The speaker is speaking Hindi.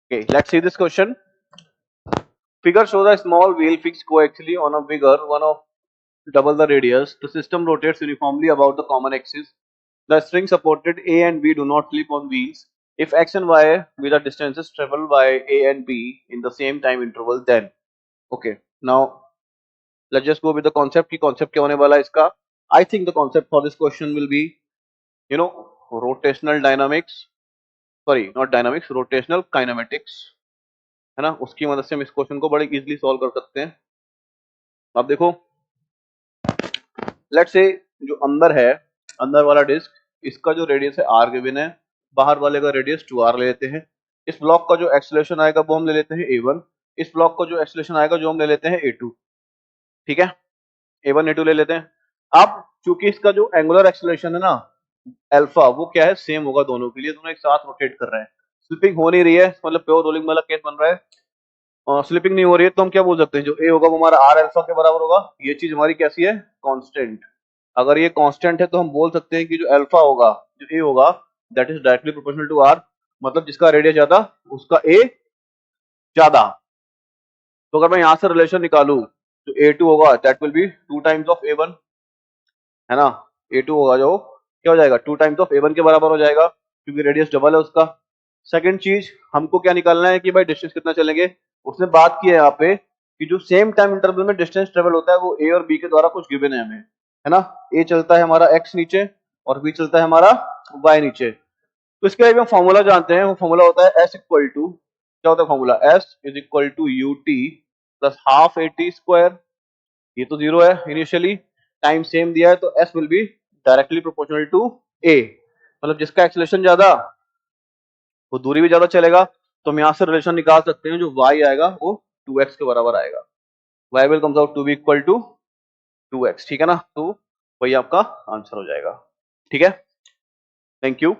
Okay, let's see this question. Figure shows a small wheel fixed coaxially on a bigger one of double the radius. The system rotates uniformly about the common axis. The string supported A and B do not slip on wheels. If X and Y be the distances traveled by A and B in the same time interval, then okay. Now let's just go with the concept. की concept क्या होने वाला है इसका? I think the concept for this question will be, you know, rotational dynamics. Sorry, not dynamics, rotational kinematics. है ना? उसकी मदद से हम इस क्वेश्चन को बड़े इजीली सॉल्व कर सकते हैं. अब देखो, लेट्स से जो अंदर है, अंदर वाला डिस्क, इसका जो रेडियस है r गिवन है, बाहर वाले का रेडियस 2r ले लेते हैं. इस ब्लॉक का जो एक्सेलरेशन आएगा वो हम ले लेते हैं a1. इस ब्लॉक का जो एक्सेलरेशन आएगा जो हम ले लेते हैं a2. ठीक है, a1 a2 ले लेते हैं. अब चूंकि इसका जो एंगुलर एक्सेलरेशन है ना अल्फा, वो क्या है, सेम होगा दोनों के लिए, दोनों एक साथ रोटेट कर रहे हैं. स्लिपिंग हो नहीं रही है, मतलब प्योर रोलिंग वाला केस बन रहा है. स्लिपिंग नहीं हो रही है तो हम क्या बोल सकते हैं, जो ए होगा वो हमारा आर अल्फा के बराबर होगा. ये चीज हमारी कैसी है, कांस्टेंट. अगर ये कांस्टेंट है तो हम बोल सकते हैं कि जो अल्फा होगा, जो ए होगा, that is directly proportional to R. मतलब जिसका रेडियस ज्यादा उसका ए ज्यादा. तो अगर मैं यहां से रिलेशन निकालू तो A2 होगा that will be 2 times of A1, है ना. A2 होगा जो क्या हो जाएगा, 2 टाइम्स ऑफ A1 के बराबर हो जाएगा, क्योंकि रेडियस डबल है उसका. सेकंड चीज हमको क्या निकालना है कि भाई डिस्टेंस कितना चलेंगे. उसने बात की है यहाँ पे कि जो सेम टाइम इंटरवल में डिस्टेंस ट्रेवल होता है वो A और B के द्वारा कुछ गिवन है हमें, है ना. A चलता है हमारा x नीचे और B चलता है हमारा y नीचे. तो इसके लिए हम फॉर्मूला जानते हैं. वो फॉर्मूला होता है S इक्वल टू, क्या होता है formula, S is equal to UT plus half AT square. ये तो जीरो है इनिशियली, टाइम सेम दिया है तो S will be directly proportional to A. मतलब जिसका एक्सेलरेशन ज्यादा वो दूरी भी ज्यादा चलेगा. तो हम यहाँ से रिलेशन निकाल सकते हैं, जो y आएगा वो 2x के बराबर आएगा. y will comes out to be equal to 2x. ठीक है ना, तो वही आपका आंसर हो जाएगा. ठीक है, थैंक यू.